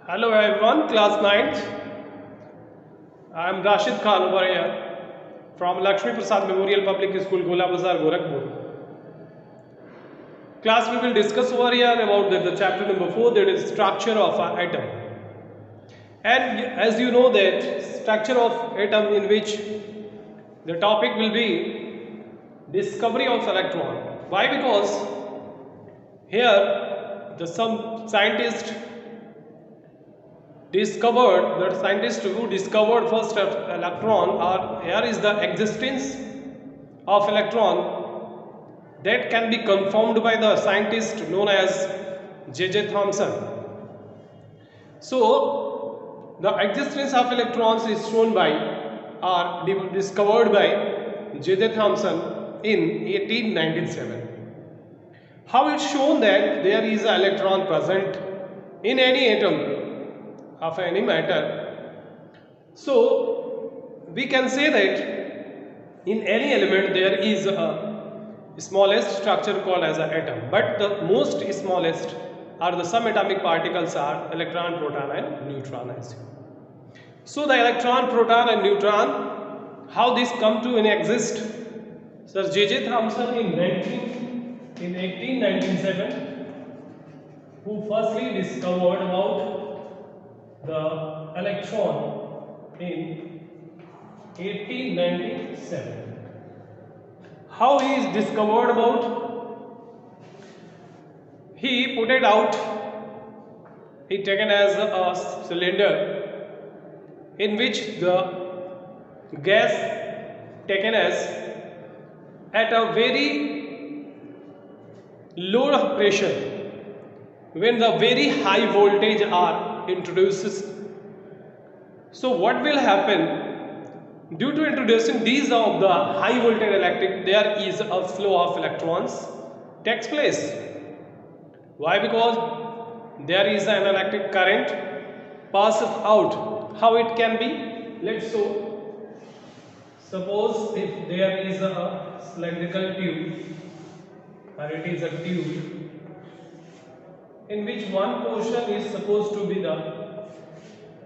Hello everyone, class 9th. I am Rashid Khan over here from Lakshmi Prasad Memorial Public School, Gola Bazar, Gorakhpur. Class, we will discuss over here about the chapter number 4, that is structure of an atom. And as you know that structure of atom, in which the topic will be discovery of electron. Why? Because here some scientist discovered, the scientist who discovered first electron, or here is the existence of electron that can be confirmed by the scientist known as J.J. Thomson. So the existence of electrons is shown by or discovered by J.J. Thomson in 1897. How it's shown that there is an electron present in any atom of any matter. So we can say that in any element there is a smallest structure called as an atom, but the most smallest are the subatomic particles are electron, proton and neutron. So the electron, proton and neutron, how this come to exist? Sir J.J. Thomson in 1897, who firstly discovered about the electron in 1897. How he is discovered about? He put it out, he taken as a cylinder in which the gas taken as at a very low pressure, when the very high voltage are introduced. So what will happen? Due to introducing these of the high voltage electric, there is a flow of electrons takes place. Why? Because there is an electric current passes out. How it can be? Let's show. Suppose if there is a cylindrical tube, or it is a tube in which one portion is supposed to be the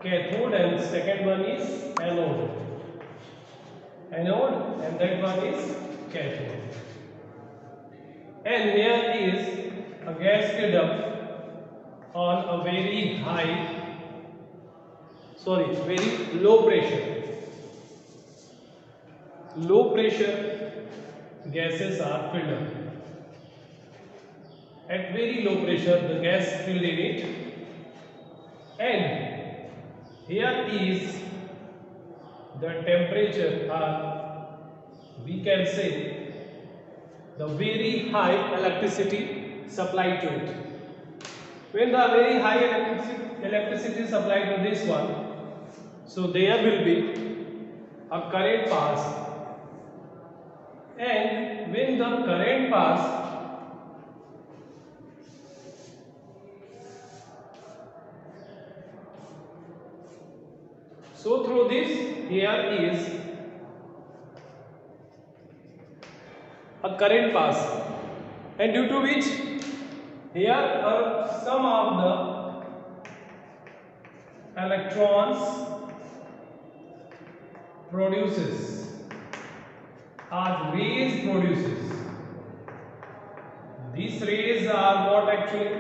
cathode and second one is anode, and that one is cathode, and here is a gas filled up on a very low pressure gases are filled up. At very low pressure the gas filled in it, and here is the temperature, or we can say the very high electricity supplied to it. When the very high electricity supplied to this one, so there will be a current pass, and when the current pass, so through this here is a current pass, and due to which here are some of the electrons produces as rays produces. These rays are what actually?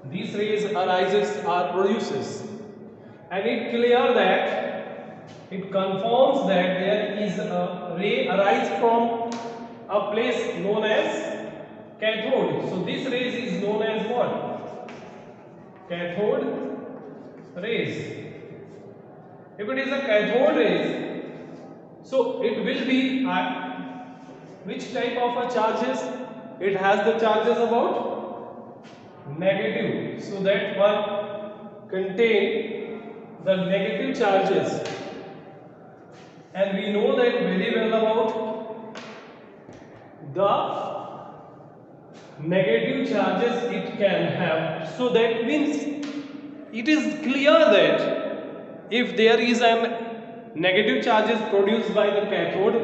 These rays arises or produces, and it clear that it confirms that there is a ray arise from a place known as cathode. So this rays is known as what? Cathode rays. If it is a cathode rays, so it will be which type of a charges? It has the charges about negative, so that one contain the negative charges, and we know that very well about the negative charges it can have. So that means it is clear that if there is an negative charges produced by the cathode,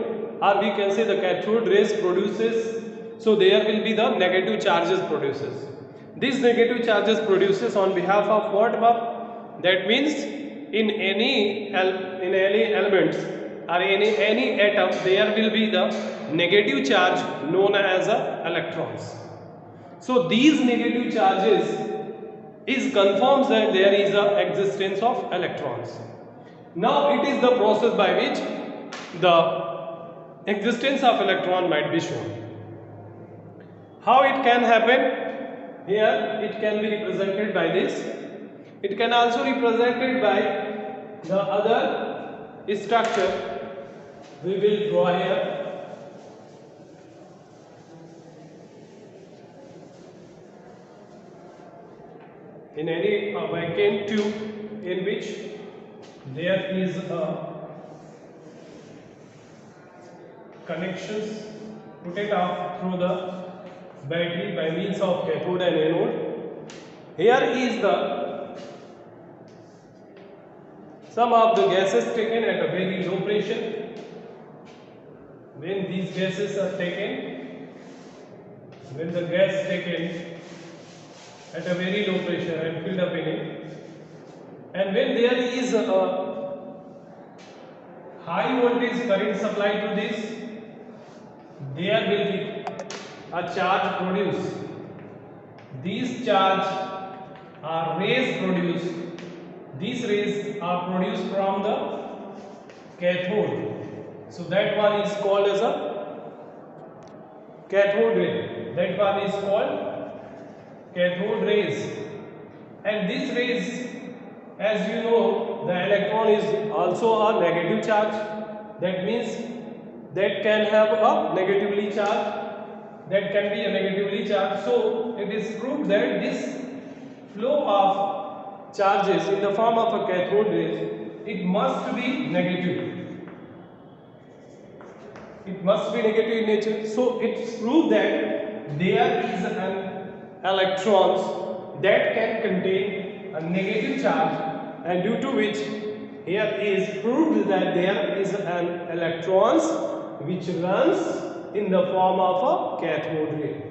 or we can say the cathode rays produces, so there will be the negative charges produces. These negative charges produces on behalf of what above? That means in any elements or any atom there will be the negative charge known as electrons. So these negative charges is confirms that there is a existence of electrons. Now it is the process by which the existence of electron might be shown. How it can happen? Here it can be represented by this. It can also represented by the other structure we will draw here. In any vacuum tube in which there is a connections put it off through the battery by means of cathode and anode. Here is the some of the gases taken at a very low pressure. When these gases are taken, when the gas taken at a very low pressure and filled up in it, and when there is a high voltage current supplied to this, there will be a charge produced. These charge are rays produced. These rays are produced from the cathode. So that one is called as a cathode ray. That one is called cathode rays. And these rays, as you know, the electron is also a negative charge. That means that can have a negatively charged. That can be a negatively charged. So it is proved that this flow of charges in the form of a cathode rays, it must be negative. It must be negative in nature. So it's proved that there is an electrons that can contain a negative charge, and due to which here is proved that there is an electrons which runs in the form of a cathode ray.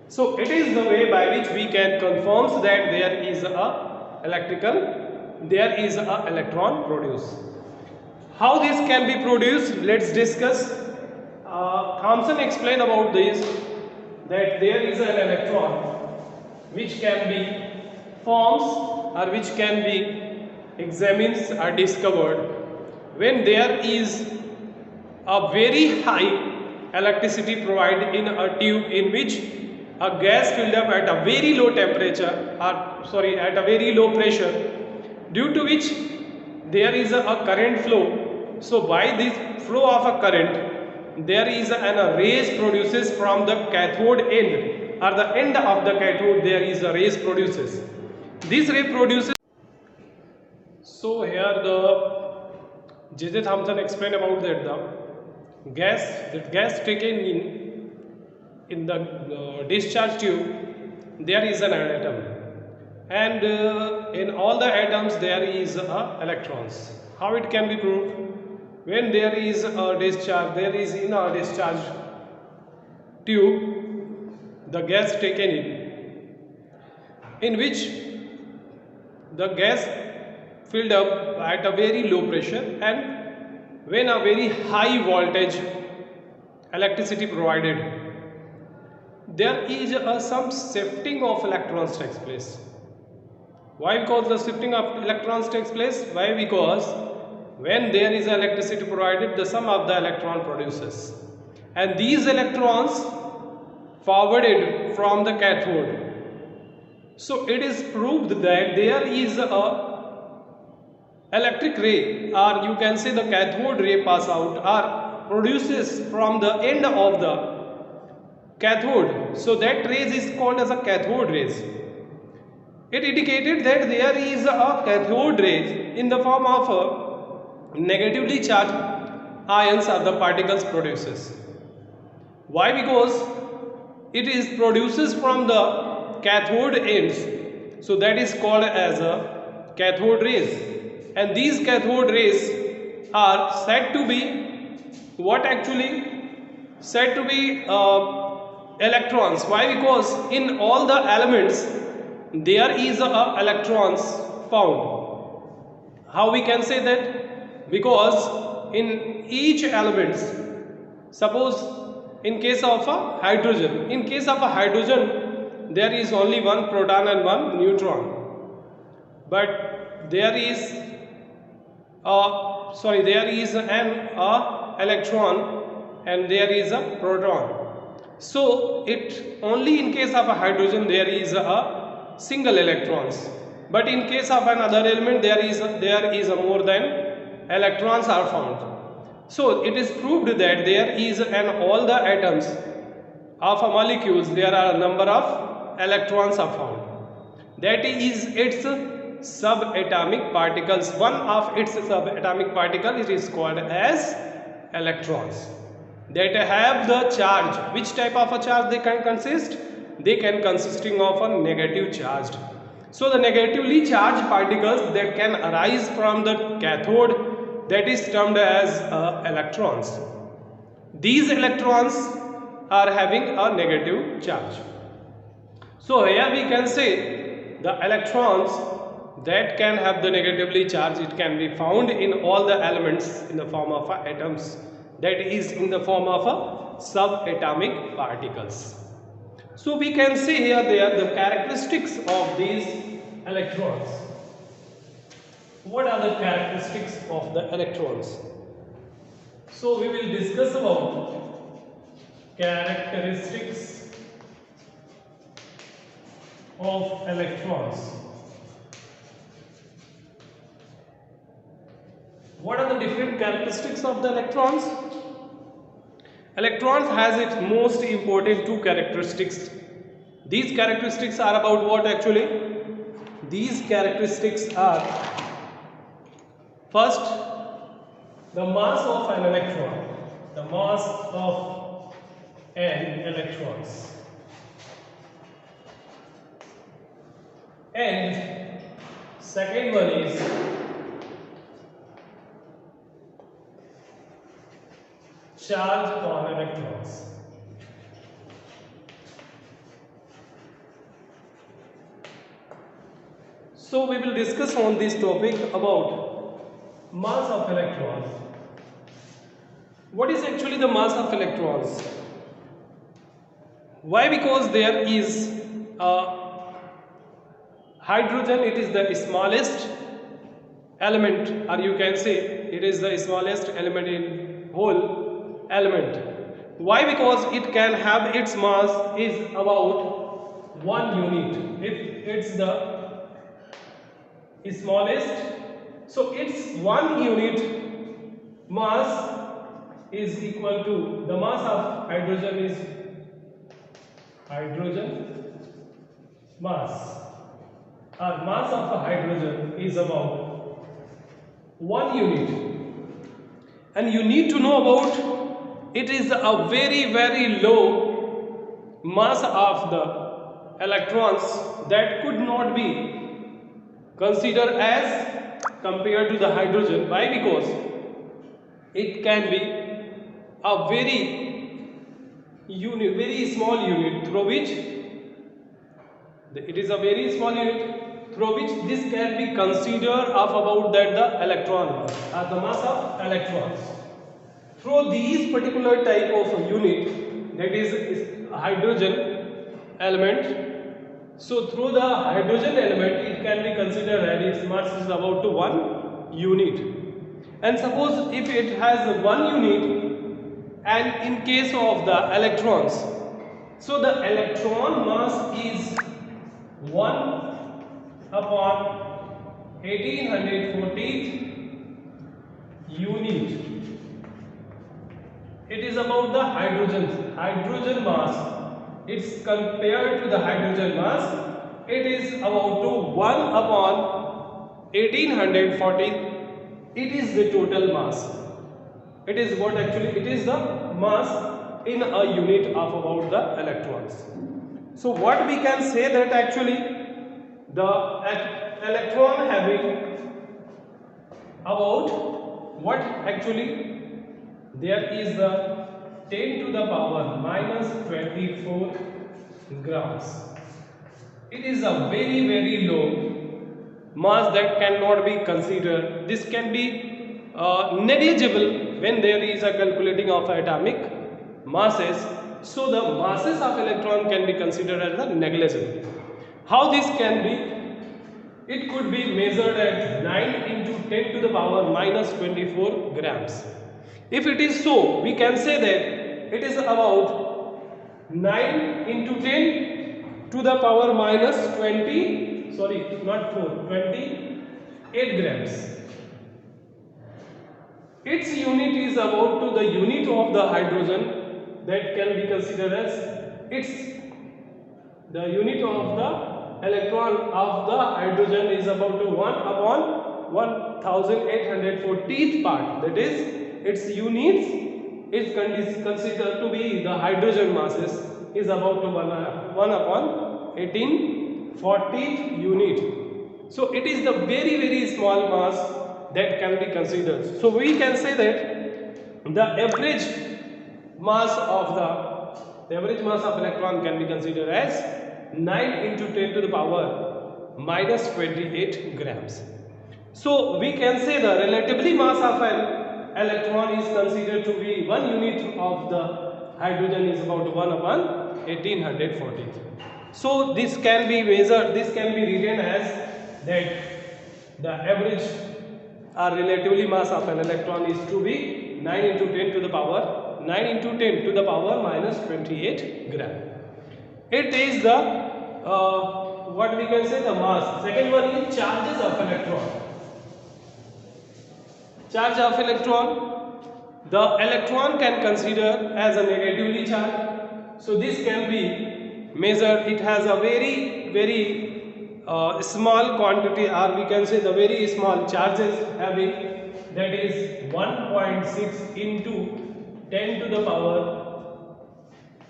So it is the way by which we can confirm that there is a electron produced. How this can be produced? Let's discuss. Thomson explained about this, that there is an electron which can be forms or which can be examined or discovered when there is a very high electricity provided in a tube in which a gas filled up at a very low temperature at a very low pressure, due to which there is a current flow. So by this flow of a current, there is a rays produces from the cathode end, or the end of the cathode there is a rays produces. This ray produces. So here the J.J. Thomson explained about that the gas taken in the discharge tube, there is an atom, and in all the atoms there is electrons. How it can be proved? When there is a discharge, there is in a discharge tube the gas taken in which the gas filled up at a very low pressure, and when a very high voltage electricity provided, there is some shifting of electrons takes place. Why? Because the shifting of electrons takes place. Why? Because when there is electricity provided, the sum of the electron produces, and these electrons forwarded from the cathode. So it is proved that there is a electric ray, or you can say the cathode ray pass out or produces from the end of the cathode. So that rays is called as a cathode rays. It indicated that there is a cathode rays in the form of a negatively charged ions or the particles produces. Why? Because it is produces from the cathode ends. So that is called as a cathode rays, and these cathode rays are said to be what? Actually said to be electrons. Why? Because in all the elements there is a electrons found. How we can say that? Because in each element, suppose in case of a hydrogen, there is only one proton and one neutron, but there is there is an electron and there is a proton. So it only in case of a hydrogen there is a single electrons, but in case of another element there is a more than electrons are found. So it is proved that there is an all the atoms of a molecules there are a number of electrons are found. That is its subatomic particles. One of its subatomic particle it is called as electrons that have the charge. Which type of a charge they can consist? They can consisting of a negative charged. So the negatively charged particles that can arise from the cathode, that is termed as electrons. These electrons are having a negative charge. So here we can say the electrons that can have the negatively charged, it can be found in all the elements in the form of atoms, that is in the form of subatomic particles. So we can see here they are the characteristics of these electrons. What are the characteristics of the electrons? So we will discuss about characteristics of electrons. What are the different characteristics of the electrons? Electrons has its most important two characteristics. These characteristics are about what actually? These characteristics are, first, the mass of an electron. The mass of an electrons. And second one is charge on electrons. So we will discuss on this topic about mass of electrons. What is actually the mass of electrons? Why? Because there is hydrogen, it is the smallest element, or you can say it is the smallest element in whole element. Why? Because it can have its mass is about 1 unit. If it's the smallest, so its 1 unit mass is equal to the mass of hydrogen is hydrogen mass, or mass of a hydrogen is about 1 unit. And you need to know about it is a very low mass of the electrons that could not be considered as compared to the hydrogen. Why? Because it can be a very small unit through which it is a very small unit through which this can be considered of about that the electron or the mass of electrons. Through these particular type of unit, that is hydrogen element. So through the hydrogen element, it can be considered that its mass is about to 1 unit. And suppose if it has 1 unit, and in case of the electrons, so the electron mass is 1 upon 1840 unit. It is about the hydrogen mass. It's compared to the hydrogen mass. It is about to 1 upon 1840. It is the total mass. It is what actually? It is the mass in a unit of about the electrons. So what we can say that actually the electron having about what actually there is the 10 to the power minus 24 grams. It is a very low mass that cannot be considered. This can be negligible when there is a calculating of atomic masses. So the masses of electron can be considered as a negligible. How this can be? It could be measured at 9 into 10 to the power minus 24 grams. If it is so, we can say that it is about 9 into 10 to the power minus 28 grams. Its unit is about to the unit of the hydrogen, that can be considered as the unit of the electron of the hydrogen is about to 1 upon 1840th part. That is, its units is considered to be the hydrogen masses is about to 1 upon 1840th unit. So it is the very small mass that can be considered. So we can say that the average mass of electron can be considered as 9 into 10 to the power minus 28 grams. So we can say the relatively mass of an electron is considered to be 1 unit of the hydrogen is about 1 upon 1840. So this can be measured, this can be written as that the average or relatively mass of an electron is to be 9 into 10 to the power minus 28 gram. It is the what we can say the mass. Second one is charges of electron. Charge of electron. The electron can consider as a negatively charged. So this can be measured. It has a very small quantity, or we can say the very small charges having, that is 1.6 into 10 to the power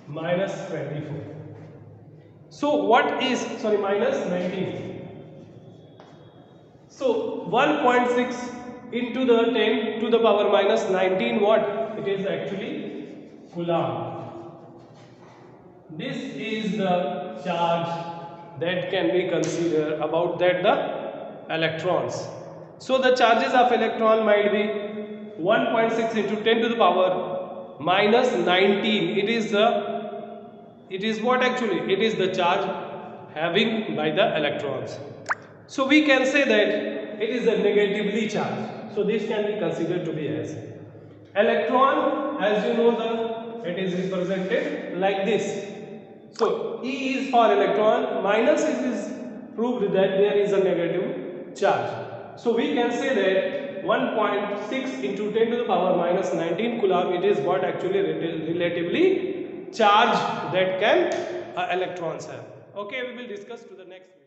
minus 24. So what is, minus 19. So 1.6 into the 10 to the power minus 19, what? It is actually Coulomb. This is the charge that can be considered about that the electrons. So the charges of electron might be 1.6 into 10 to the power minus 19. It is what actually? It is the charge having by the electrons. So we can say that it is a negatively charged. So this can be considered to be as electron. As you know, it is represented like this. So E is for electron, minus it is proved that there is a negative charge. So we can say that 1.6 into 10 to the power minus 19 Coulomb, it is what actually relatively charge that can electrons have. Okay, we will discuss to the next video.